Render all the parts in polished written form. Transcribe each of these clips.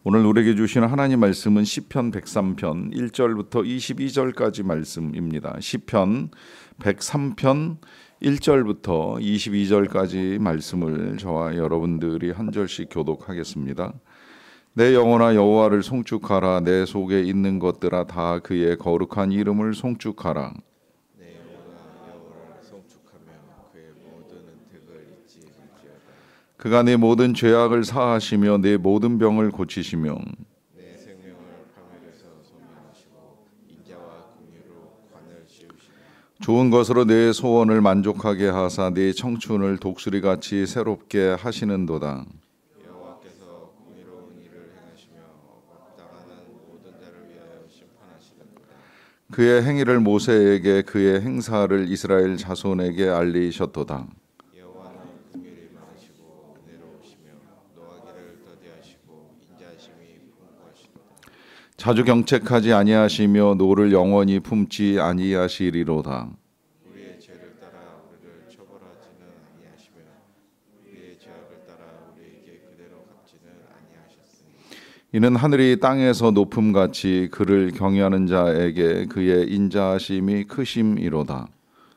오늘 우리에게 주시는 하나님 말씀은 시편 103편 1절부터 22절까지 말씀입니다. 시편 103편 1절부터 22절까지 말씀을 저와 여러분들이 한 절씩 교독하겠습니다. 내 영혼아 여호와를 송축하라. 내 속에 있는 것들아 다 그의 거룩한 이름을 송축하라. 내 영혼아 여호와를 송축하며 그의 모든 은택을 잊지 말지어다. 그가 내 모든 죄악을 사하시며 내 모든 병을 고치시며 내 생명을 파멸에서 소멸하시고 인자와 긍휼로 관을 씌우시며 좋은 것으로 내 소원을 만족하게 하사 내 청춘을 독수리같이 새롭게 하시는도다. 여호와께서 긍휼로운 일을 행하시며 마땅한 모든 자를 위하여 심판하시는도다. 그의 행위를 모세에게 그의 행사를 이스라엘 자손에게 알리셨도다. 여호와는 긍휼이 많으시고 은혜로우시며 노하기를 더디하시고 인자하심이 풍부하시도다. 자주 경책하지 아니하시며 노를 영원히 품지 아니하시리로다. 우리의 죄를 따라 우리를 처벌하지는 아니하시며 우리의 죄악을 따라 우리에게 그대로 갚지는 아니하셨으니 이는 하늘이 땅에서 높음같이 그를 경외하는 자에게 그의 인자하심이 크심이로다.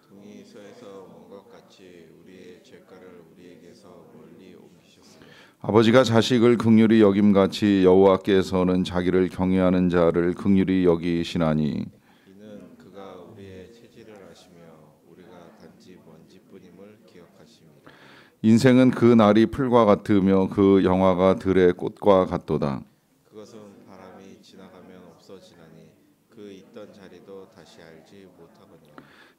등이 서에서 먼 것 같이 우리의 죄가를 우리에게서 멀리 옮기셨으니 아버지가 자식을 긍휼히 여김같이 여호와께서는 자기를 경외하는 자를 긍휼히 여기시나니 이는 그가 우리의 체질을 아시며 우리가 단지 먼지뿐임을 기억하심이라. 인생은 그 날이 풀과 같으며 그 영화가 들의 꽃과 같도다. 그것은 바람이 지나가면 없어지나니 그 있던 자리도 다시 알지 못하거니와.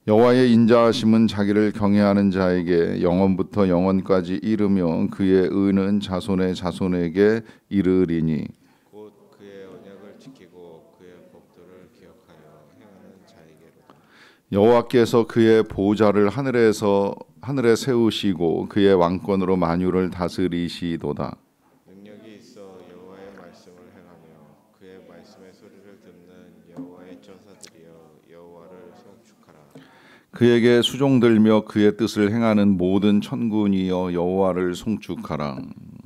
여호와의 인자하심은 자기를 경외하는 자에게 영원부터 영원까지 이르며 그의 의는 자손의 자손에게 이르리니 곧 그의 언약을 지키고 그의 법도를 기억하여 행하는 자에게로다. 여호와께서 그의 보좌를 하늘에 세우시고 그의 왕권으로 만유를 다스리시도다. 능력이 있어 여호와의 말씀을 행하며 그의 말씀의 소리를 듣는 여호와의 전사들이여 여호와를 송축하라. 그에게 수종들며 그의 뜻을 행하는 모든 천군이여 여호와를 송축하라.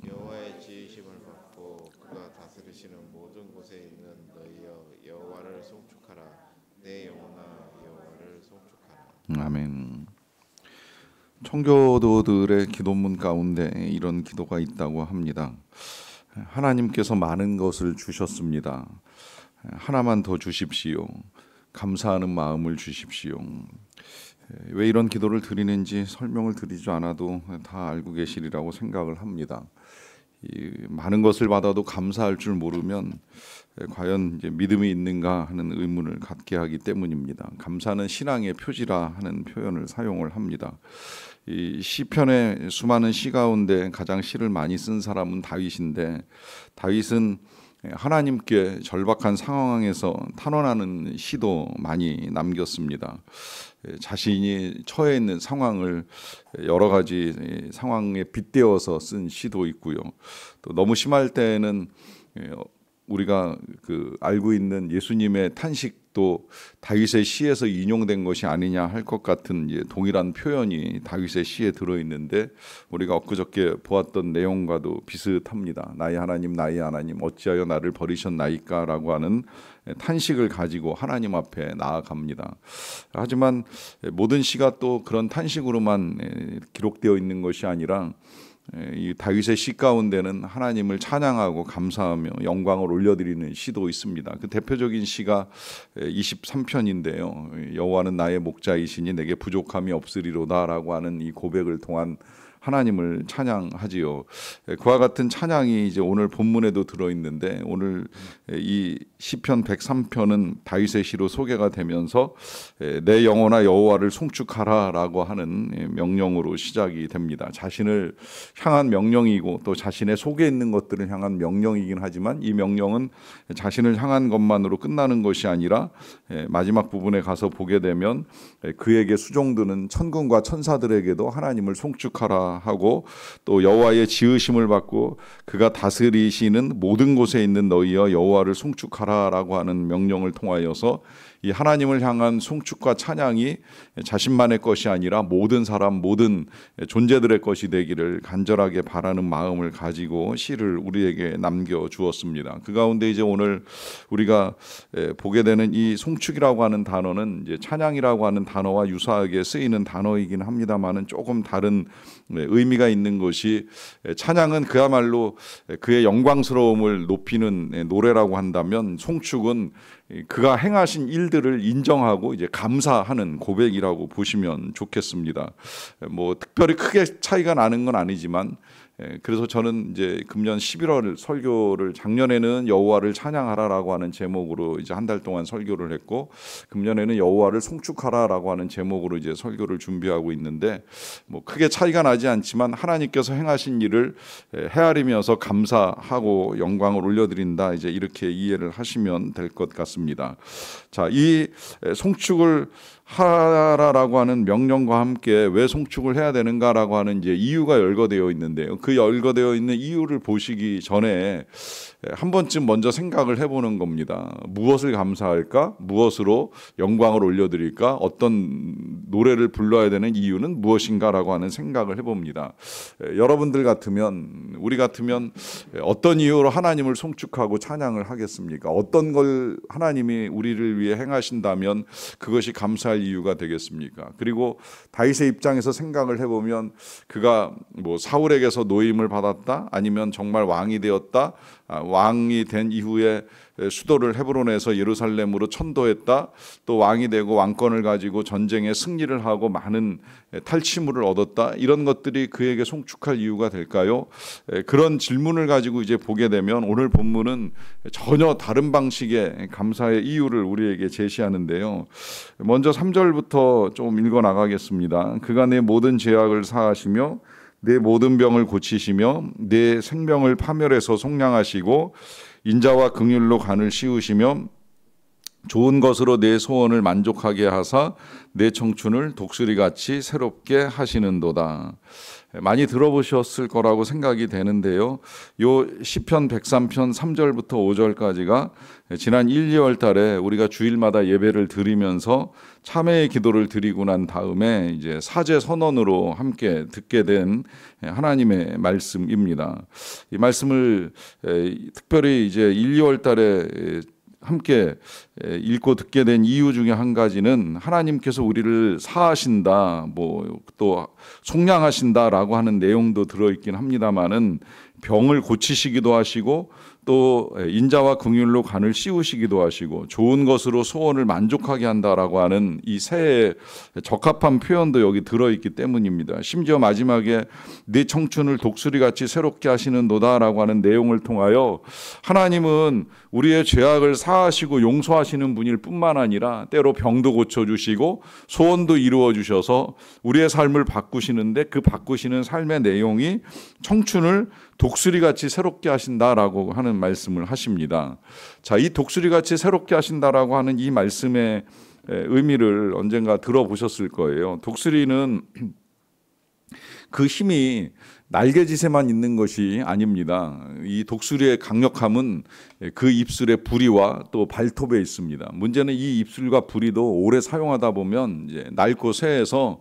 여호와의 지으심을 받고 그가 다스리시는 모든 곳에 있는 너희여 여호와를 송축하라. 내 영혼아 여호와를 송축하라. 아멘. 청교도들의 기도문 가운데 이런 기도가 있다고 합니다. 하나님께서 많은 것을 주셨습니다. 하나만 더 주십시오. 감사하는 마음을 주십시오. 왜 이런 기도를 드리는지 설명을 드리지 않아도 다 알고 계시리라고 생각을 합니다. 이 많은 것을 받아도 감사할 줄 모르면 과연 이제 믿음이 있는가 하는 의문을 갖게 하기 때문입니다. 감사는 신앙의 표지라 하는 표현을 사용을 합니다. 이 시편의 수많은 시 가운데 가장 시를 많이 쓴 사람은 다윗인데 다윗은 하나님께 절박한 상황에서 탄원하는 시도 많이 남겼습니다. 자신이 처해 있는 상황을 여러 가지 상황에 빗대어서 쓴 시도 있고요. 또 너무 심할 때에는 우리가 알고 있는 예수님의 탄식도 다윗의 시에서 인용된 것이 아니냐 할 것 같은 동일한 표현이 다윗의 시에 들어있는데 우리가 엊그저께 보았던 내용과도 비슷합니다. 나의 하나님 어찌하여 나를 버리셨나이까 라고 하는 탄식을 가지고 하나님 앞에 나아갑니다. 하지만 모든 시가 또 그런 탄식으로만 기록되어 있는 것이 아니라 이 다윗의 시 가운데는 하나님을 찬양하고 감사하며 영광을 올려드리는 시도 있습니다. 그 대표적인 시가 23편인데요. 여호와는 나의 목자이시니 내게 부족함이 없으리로다라고 하는 이 고백을 통한 하나님을 찬양하지요. 그와 같은 찬양이 이제 오늘 본문에도 들어있는데 오늘 이 시편 103편은 다윗의 시로 소개가 되면서 내 영혼아 여호와를 송축하라라고 하는 명령으로 시작이 됩니다. 자신을 향한 명령이고 또 자신의 속에 있는 것들을 향한 명령이긴 하지만 이 명령은 자신을 향한 것만으로 끝나는 것이 아니라 마지막 부분에 가서 보게 되면 그에게 수종드는 천군과 천사들에게도 하나님을 송축하라 하고 또 여호와의 지으심을 받고 그가 다스리시는 모든 곳에 있는 너희여 여호와를 송축하라라고 하는 명령을 통하여서 이 하나님을 향한 송축과 찬양이 자신만의 것이 아니라 모든 사람, 모든 존재들의 것이 되기를 간절하게 바라는 마음을 가지고 시를 우리에게 남겨 주었습니다. 그 가운데 이제 오늘 우리가 보게 되는 이 송축이라고 하는 단어는 이제 찬양이라고 하는 단어와 유사하게 쓰이는 단어이긴 합니다만은 조금 다른 의미가 있는 것이, 찬양은 그야말로 그의 영광스러움을 높이는 노래라고 한다면, 송축은 그가 행하신 일들을 인정하고 이제 감사하는 고백이라고 보시면 좋겠습니다. 뭐 특별히 크게 차이가 나는 건 아니지만, 그래서 저는 이제 금년 11월 설교를, 작년에는 여호와를 찬양하라라고 하는 제목으로 이제 한 달 동안 설교를 했고, 금년에는 여호와를 송축하라라고 하는 제목으로 이제 설교를 준비하고 있는데, 뭐 크게 차이가 나지 않지만 하나님께서 행하신 일을 헤아리면서 감사하고 영광을 올려드린다, 이제 이렇게 이해를 하시면 될 것 같습니다. 자, 이 송축을 하라라고 하는 명령과 함께 왜 송축을 해야 되는가라고 하는 이제 이유가 열거되어 있는데요. 그 열거되어 있는 이유를 보시기 전에 한 번쯤 먼저 생각을 해보는 겁니다. 무엇을 감사할까? 무엇으로 영광을 올려드릴까? 어떤 노래를 불러야 되는 이유는 무엇인가라고 하는 생각을 해봅니다. 여러분들 같으면, 우리 같으면 어떤 이유로 하나님을 송축하고 찬양을 하겠습니까? 어떤 걸 하나님이 우리를 위해 행하신다면 그것이 감사할 이유가 되겠습니까? 그리고 다윗의 입장에서 생각을 해보면, 그가 뭐 사울에게서 노임을 받았다, 아니면 정말 왕이 되었다, 왕이 된 이후에 수도를 헤브론에서 예루살렘으로 천도했다, 또 왕이 되고 왕권을 가지고 전쟁에 승리를 하고 많은 탈취물을 얻었다, 이런 것들이 그에게 송축할 이유가 될까요? 그런 질문을 가지고 이제 보게 되면 오늘 본문은 전혀 다른 방식의 감사의 이유를 우리에게 제시하는데요. 먼저 3절부터 좀 읽어 나가겠습니다. 그가 내 모든 죄악을 사하시며 내 모든 병을 고치시며 내 생명을 파멸해서 속량하시고 인자와 긍휼로 간을 씌우시며 좋은 것으로 내 소원을 만족하게 하사 내 청춘을 독수리같이 새롭게 하시는도다. 많이 들어보셨을 거라고 생각이 되는데요. 요 시편 103편 3절부터 5절까지가 지난 1, 2월 달에 우리가 주일마다 예배를 드리면서 참회의 기도를 드리고 난 다음에 이제 사제 선언으로 함께 듣게 된 하나님의 말씀입니다. 이 말씀을 특별히 이제 1, 2월 달에 함께 읽고 듣게 된 이유 중에 한 가지는, 하나님께서 우리를 사하신다, 뭐 또 속량하신다라고 하는 내용도 들어있긴 합니다만은, 병을 고치시기도 하시고 또 인자와 긍휼로 간을 씌우시기도 하시고 좋은 것으로 소원을 만족하게 한다라고 하는 이 새에 적합한 표현도 여기 들어있기 때문입니다. 심지어 마지막에 네 청춘을 독수리같이 새롭게 하시는도다라고 하는 내용을 통하여, 하나님은 우리의 죄악을 사하시고 용서하시는 분일 뿐만 아니라 때로 병도 고쳐주시고 소원도 이루어주셔서 우리의 삶을 바꾸시는데, 그 바꾸시는 삶의 내용이 청춘을 독수리같이 새롭게 하신다라고 하는 말씀을 하십니다. 자, 이 독수리같이 새롭게 하신다라고 하는 이 말씀의 의미를 언젠가 들어보셨을 거예요. 독수리는 그 힘이 날개짓에만 있는 것이 아닙니다. 이 독수리의 강력함은 그 입술의 부리와 또 발톱에 있습니다. 문제는 이 입술과 부리도 오래 사용하다 보면 이제 낡고 쇠해서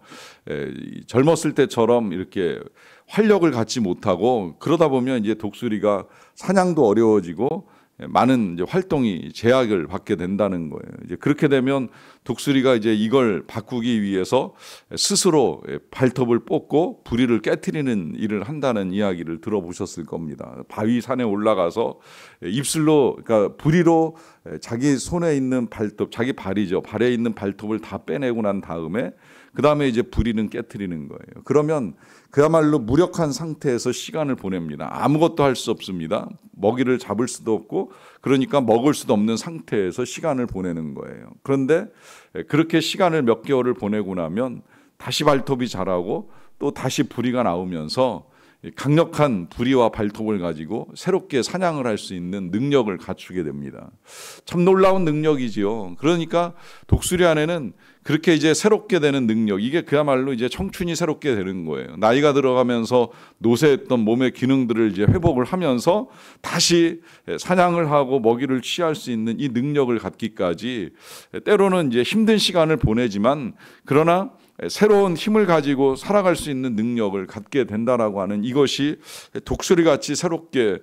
젊었을 때처럼 이렇게 활력을 갖지 못하고, 그러다 보면 이제 독수리가 사냥도 어려워지고 많은 이제 활동이 제약을 받게 된다는 거예요. 이제 그렇게 되면 독수리가 이제 이걸 바꾸기 위해서 스스로 발톱을 뽑고 부리를 깨트리는 일을 한다는 이야기를 들어보셨을 겁니다. 바위 산에 올라가서 입술로, 그러니까 부리로 자기 손에 있는 발톱, 자기 발이죠, 발에 있는 발톱을 다 빼내고 난 다음에 그 다음에 이제 부리는 깨트리는 거예요. 그러면 그야말로 무력한 상태에서 시간을 보냅니다. 아무것도 할 수 없습니다. 먹이를 잡을 수도 없고, 그러니까 먹을 수도 없는 상태에서 시간을 보내는 거예요. 그런데 그렇게 시간을 몇 개월을 보내고 나면 다시 발톱이 자라고 또 다시 부리가 나오면서 강력한 부리와 발톱을 가지고 새롭게 사냥을 할 수 있는 능력을 갖추게 됩니다. 참 놀라운 능력이지요. 그러니까 독수리 안에는 그렇게 이제 새롭게 되는 능력, 이게 그야말로 이제 청춘이 새롭게 되는 거예요. 나이가 들어가면서 노쇠했던 몸의 기능들을 이제 회복을 하면서 다시 사냥을 하고 먹이를 취할 수 있는 이 능력을 갖기까지 때로는 이제 힘든 시간을 보내지만 그러나 새로운 힘을 가지고 살아갈 수 있는 능력을 갖게 된다라고 하는 이것이 독수리같이 새롭게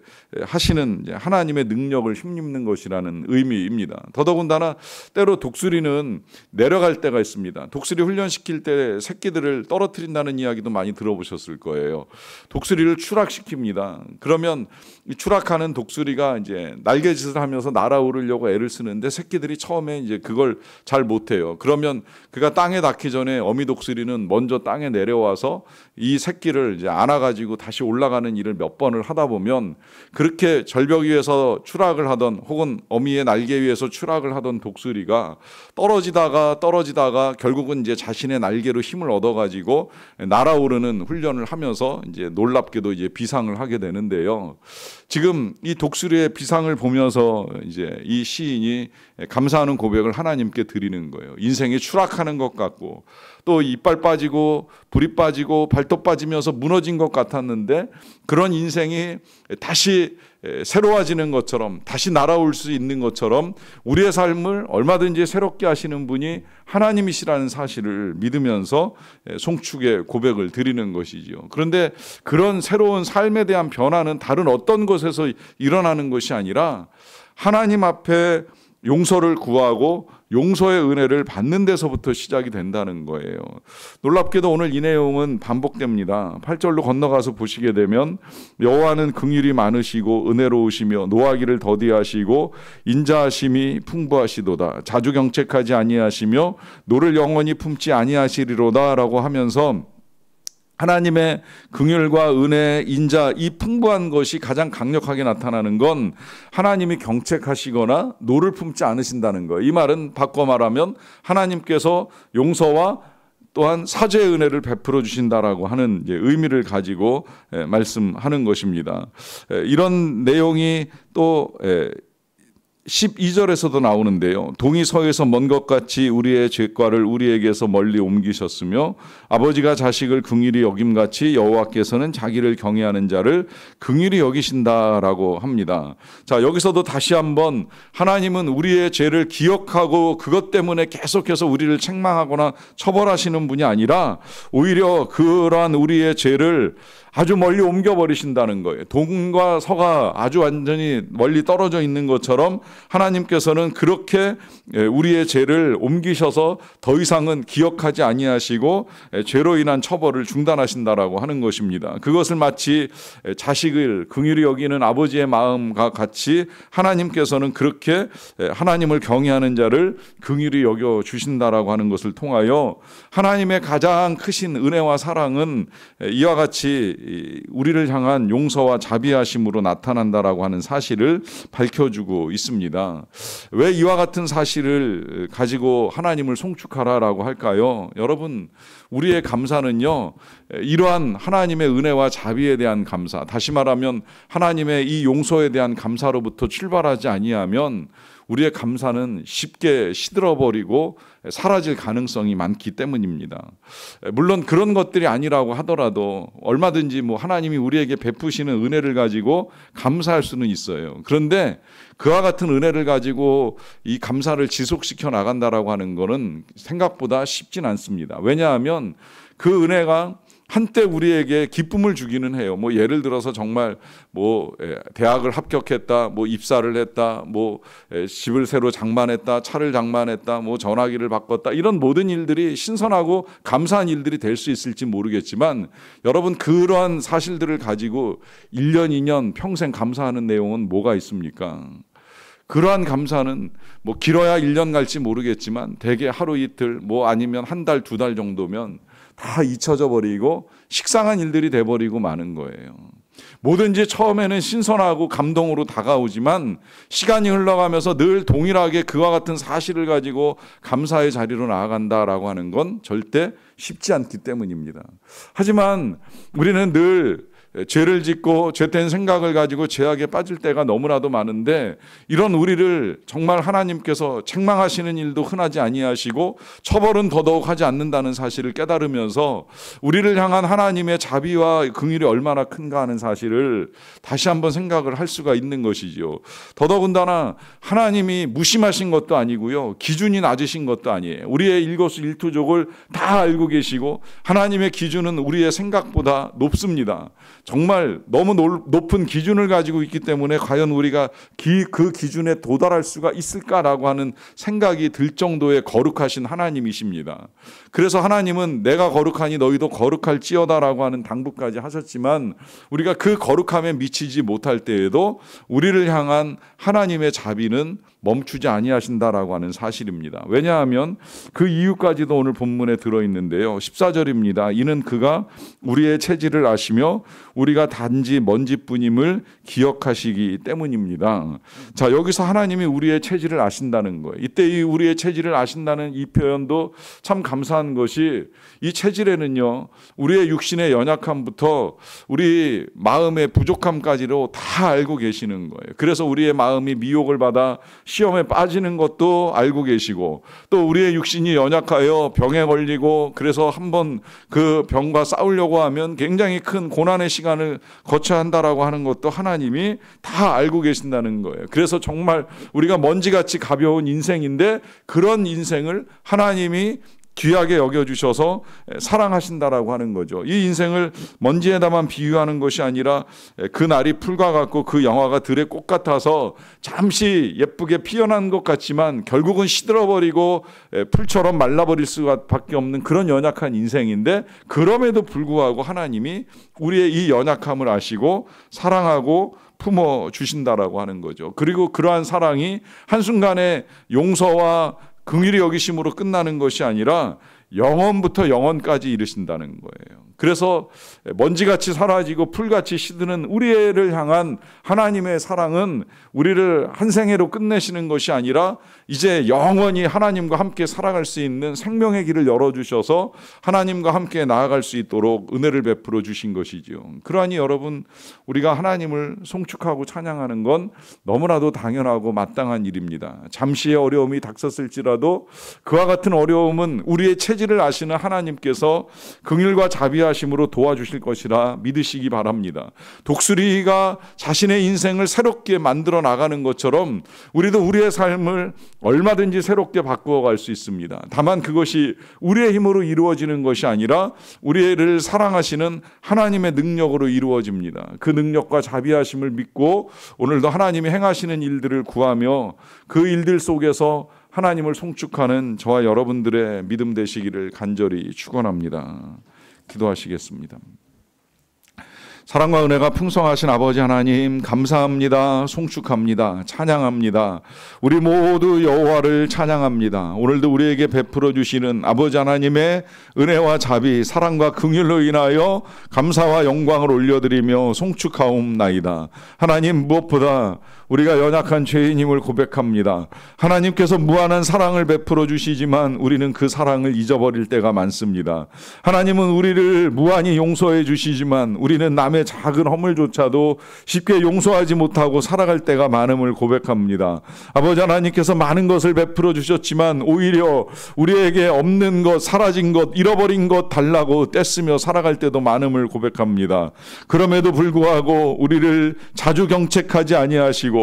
하시는 하나님의 능력을 힘입는 것이라는 의미입니다. 더더군다나 때로 독수리는 내려갈 때가 있습니다. 독수리 훈련시킬 때 새끼들을 떨어뜨린다는 이야기도 많이 들어보셨을 거예요. 독수리를 추락시킵니다. 그러면 이 추락하는 독수리가 이제 날개짓을 하면서 날아오르려고 애를 쓰는데 새끼들이 처음에 이제 그걸 잘 못해요. 그러면 그가 땅에 닿기 전에 어미 독수리는 먼저 땅에 내려와서 이 새끼를 이제 안아가지고 다시 올라가는 일을 몇 번을 하다 보면 그렇게 절벽 위에서 추락을 하던 혹은 어미의 날개 위에서 추락을 하던 독수리가 떨어지다가 결국은 이제 자신의 날개로 힘을 얻어가지고 날아오르는 훈련을 하면서 이제 놀랍게도 이제 비상을 하게 되는데요. 지금 이 독수리의 비상을 보면서 이제 이 시인이 감사하는 고백을 하나님께 드리는 거예요. 인생이 추락하는 것 같고 또 이빨 빠지고 불이 빠지고 발톱 빠지면서 무너진 것 같았는데 그런 인생이 다시 새로워지는 것처럼 다시 날아올 수 있는 것처럼 우리의 삶을 얼마든지 새롭게 하시는 분이 하나님이시라는 사실을 믿으면서 송축의 고백을 드리는 것이지요. 그런데 그런 새로운 삶에 대한 변화는 다른 어떤 것에서 일어나는 것이 아니라 하나님 앞에 용서를 구하고 용서의 은혜를 받는 데서부터 시작이 된다는 거예요. 놀랍게도 오늘 이 내용은 반복됩니다. 8절로 건너가서 보시게 되면 여호와는 긍휼이 많으시고 은혜로우시며 노하기를 더디하시고 인자하심이 풍부하시도다. 자주 경책하지 아니하시며 노를 영원히 품지 아니하시리로다라고 하면서 하나님의 긍휼과 은혜, 인자, 이 풍부한 것이 가장 강력하게 나타나는 건 하나님이 경책하시거나 노를 품지 않으신다는 거예요. 이 말은 바꿔 말하면 하나님께서 용서와 또한 사죄의 은혜를 베풀어 주신다라고 하는 의미를 가지고 말씀하는 것입니다. 이런 내용이 또 12절에서도 나오는데요. 동이 서에서 먼 것 같이 우리의 죄과를 우리에게서 멀리 옮기셨으며 아버지가 자식을 긍휼히 여김같이 여호와께서는 자기를 경외하는 자를 긍휼히 여기신다라고 합니다. 자, 여기서도 다시 한번 하나님은 우리의 죄를 기억하고 그것 때문에 계속해서 우리를 책망하거나 처벌하시는 분이 아니라 오히려 그러한 우리의 죄를 아주 멀리 옮겨버리신다는 거예요. 동과 서가 아주 완전히 멀리 떨어져 있는 것처럼 하나님께서는 그렇게 우리의 죄를 옮기셔서 더 이상은 기억하지 아니하시고 죄로 인한 처벌을 중단하신다라고 하는 것입니다. 그것을 마치 자식을 긍휼히 여기는 아버지의 마음과 같이 하나님께서는 그렇게 하나님을 경외하는 자를 긍휼히 여겨 주신다라고 하는 것을 통하여 하나님의 가장 크신 은혜와 사랑은 이와 같이 우리를 향한 용서와 자비하심으로 나타난다라고 하는 사실을 밝혀주고 있습니다. 왜 이와 같은 사실을 가지고 하나님을 송축하라라고 할까요? 여러분, 우리의 감사는요, 이러한 하나님의 은혜와 자비에 대한 감사, 다시 말하면 하나님의 이 용서에 대한 감사로부터 출발하지 아니하면 우리의 감사는 쉽게 시들어버리고 사라질 가능성이 많기 때문입니다. 물론 그런 것들이 아니라고 하더라도 얼마든지 하나님이 우리에게 베푸시는 은혜를 가지고 감사할 수는 있어요. 그런데 그와 같은 은혜를 가지고 이 감사를 지속시켜 나간다라고 하는 것은 생각보다 쉽진 않습니다. 왜냐하면 그 은혜가 한때 우리에게 기쁨을 주기는 해요. 예를 들어서 정말 대학을 합격했다, 입사를 했다, 집을 새로 장만했다, 차를 장만했다, 전화기를 바꿨다, 이런 모든 일들이 신선하고 감사한 일들이 될 수 있을지 모르겠지만 여러분, 그러한 사실들을 가지고 1년, 2년, 평생 감사하는 내용은 뭐가 있습니까? 그러한 감사는 길어야 1년 갈지 모르겠지만 대개 하루 이틀, 아니면 한 달, 2달 정도면 다 잊혀져 버리고 식상한 일들이 돼버리고 마는 거예요. 뭐든지 처음에는 신선하고 감동으로 다가오지만 시간이 흘러가면서 늘 동일하게 그와 같은 사실을 가지고 감사의 자리로 나아간다라고 하는 건 절대 쉽지 않기 때문입니다. 하지만 우리는 늘 죄를 짓고 죄된 생각을 가지고 죄악에 빠질 때가 너무나도 많은데, 이런 우리를 정말 하나님께서 책망하시는 일도 흔하지 아니하시고 처벌은 더더욱 하지 않는다는 사실을 깨달으면서 우리를 향한 하나님의 자비와 긍휼이 얼마나 큰가 하는 사실을 다시 한번 생각을 할 수가 있는 것이지요. 더더군다나 하나님이 무심하신 것도 아니고요, 기준이 낮으신 것도 아니에요. 우리의 일거수일투족을 다 알고 계시고 하나님의 기준은 우리의 생각보다 높습니다. 정말 너무 높은 기준을 가지고 있기 때문에 과연 우리가 그 기준에 도달할 수가 있을까라고 하는 생각이 들 정도의 거룩하신 하나님이십니다. 그래서 하나님은 내가 거룩하니 너희도 거룩할지어다라고 하는 당부까지 하셨지만, 우리가 그 거룩함에 미치지 못할 때에도 우리를 향한 하나님의 자비는 멈추지 아니하신다라고 하는 사실입니다. 왜냐하면 그 이유까지도 오늘 본문에 들어있는데요. 14절입니다. 이는 그가 우리의 체질을 아시며 우리가 단지 먼지뿐임을 기억하시기 때문입니다. 자, 여기서 하나님이 우리의 체질을 아신다는 거예요. 이때 이 우리의 체질을 아신다는 이 표현도 참 감사한 것이, 이 체질에는요, 우리의 육신의 연약함부터 우리 마음의 부족함까지로 다 알고 계시는 거예요. 그래서 우리의 마음이 미혹을 받아 시험에 빠지는 것도 알고 계시고, 또 우리의 육신이 연약하여 병에 걸리고 그래서 한번 그 병과 싸우려고 하면 굉장히 큰 고난의 시간을 거쳐야 한다라고 하는 것도 하나님이 다 알고 계신다는 거예요. 그래서 정말 우리가 먼지같이 가벼운 인생인데 그런 인생을 하나님이 귀하게 여겨주셔서 사랑하신다라고 하는 거죠. 이 인생을 먼지에다만 비유하는 것이 아니라 그 날이 풀과 같고 그 영화가 들의 꽃 같아서 잠시 예쁘게 피어난 것 같지만 결국은 시들어버리고 풀처럼 말라버릴 수밖에 없는 그런 연약한 인생인데, 그럼에도 불구하고 하나님이 우리의 이 연약함을 아시고 사랑하고 품어주신다라고 하는 거죠. 그리고 그러한 사랑이 한순간에 용서와 긍휼히 여기심으로 끝나는 것이 아니라 영원부터 영원까지 이르신다는 거예요. 그래서 먼지같이 사라지고 풀같이 시드는 우리를 향한 하나님의 사랑은 우리를 한 생애로 끝내시는 것이 아니라 이제 영원히 하나님과 함께 살아갈 수 있는 생명의 길을 열어주셔서 하나님과 함께 나아갈 수 있도록 은혜를 베풀어 주신 것이지요. 그러하니 여러분, 우리가 하나님을 송축하고 찬양하는 건 너무나도 당연하고 마땅한 일입니다. 잠시의 어려움이 닥쳤을지라도 그와 같은 어려움은 우리의 체질을 아시는 하나님께서 긍휼과 자비하심으로 도와주실 것이라 믿으시기 바랍니다. 독수리가 자신의 인생을 새롭게 만들어 나가는 것처럼 우리도 우리의 삶을 얼마든지 새롭게 바꾸어 갈 수 있습니다. 다만 그것이 우리의 힘으로 이루어지는 것이 아니라 우리를 사랑하시는 하나님의 능력으로 이루어집니다. 그 능력과 자비하심을 믿고 오늘도 하나님이 행하시는 일들을 구하며 그 일들 속에서 하나님을 송축하는 저와 여러분들의 믿음 되시기를 간절히 축원합니다. 기도하시겠습니다. 사랑과 은혜가 풍성하신 아버지 하나님, 감사합니다. 송축합니다. 찬양합니다. 우리 모두 여호와를 찬양합니다. 오늘도 우리에게 베풀어 주시는 아버지 하나님의 은혜와 자비, 사랑과 긍휼로 인하여 감사와 영광을 올려드리며 송축하옵나이다. 하나님, 무엇보다 우리가 연약한 죄인임을 고백합니다. 하나님께서 무한한 사랑을 베풀어 주시지만 우리는 그 사랑을 잊어버릴 때가 많습니다. 하나님은 우리를 무한히 용서해 주시지만 우리는 남의 작은 허물조차도 쉽게 용서하지 못하고 살아갈 때가 많음을 고백합니다. 아버지 하나님께서 많은 것을 베풀어 주셨지만 오히려 우리에게 없는 것, 사라진 것, 잃어버린 것 달라고 떼쓰며 살아갈 때도 많음을 고백합니다. 그럼에도 불구하고 우리를 자주 경책하지 아니하시고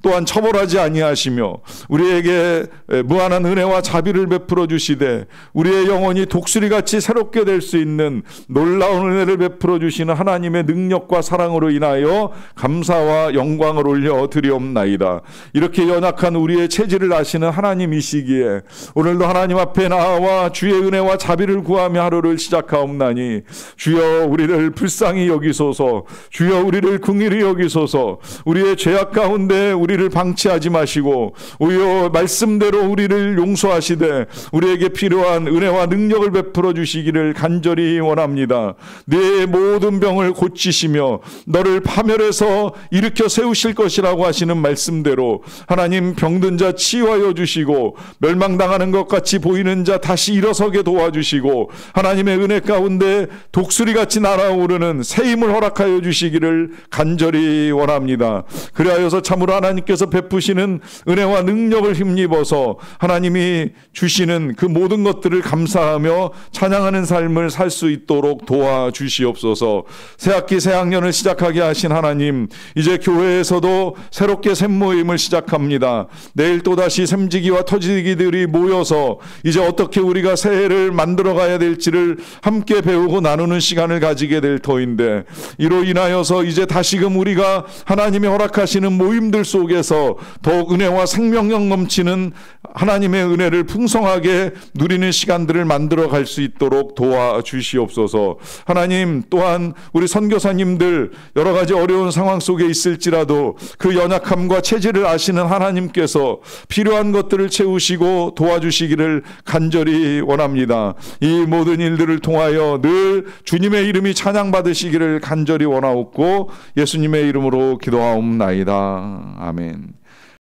또한 처벌하지 아니하시며 우리에게 무한한 은혜와 자비를 베풀어 주시되 우리의 영혼이 독수리같이 새롭게 될 수 있는 놀라운 은혜를 베풀어 주시는 하나님의 능력과 사랑으로 인하여 감사와 영광을 올려 드리옵나이다. 이렇게 연약한 우리의 체질을 아시는 하나님이시기에 오늘도 하나님 앞에 나와 주의 은혜와 자비를 구하며 하루를 시작하옵나니, 주여 우리를 불쌍히 여기소서, 주여 우리를 긍휼히 여기소서, 우리의 죄악 가운데 가운데 우리를 방치하지 마시고 오히려 말씀대로 우리를 용서하시되 우리에게 필요한 은혜와 능력을 베풀어 주시기를 간절히 원합니다. 네 모든 병을 고치시며 너를 파멸해서 일으켜 세우실 것이라고 하시는 말씀대로 하나님, 병든 자 치유하여 주시고 멸망당하는 것 같이 보이는 자 다시 일어서게 도와주시고 하나님의 은혜 가운데 독수리같이 날아오르는 새 힘을 허락하여 주시기를 간절히 원합니다. 그리하여서 참으로 하나님께서 베푸시는 은혜와 능력을 힘입어서 하나님이 주시는 그 모든 것들을 감사하며 찬양하는 삶을 살 수 있도록 도와주시옵소서. 새학기 새학년을 시작하게 하신 하나님, 이제 교회에서도 새롭게 샘모임을 시작합니다. 내일 또다시 샘지기와 터지기들이 모여서 이제 어떻게 우리가 새해를 만들어가야 될지를 함께 배우고 나누는 시간을 가지게 될 터인데, 이로 인하여서 이제 다시금 우리가 하나님이 허락하시는 모임들 속에서 더욱 은혜와 생명력 넘치는 하나님의 은혜를 풍성하게 누리는 시간들을 만들어 갈 수 있도록 도와주시옵소서. 하나님, 또한 우리 선교사님들 여러 가지 어려운 상황 속에 있을지라도 그 연약함과 체질을 아시는 하나님께서 필요한 것들을 채우시고 도와주시기를 간절히 원합니다. 이 모든 일들을 통하여 늘 주님의 이름이 찬양받으시기를 간절히 원하옵고 예수님의 이름으로 기도하옵나이다. 아멘.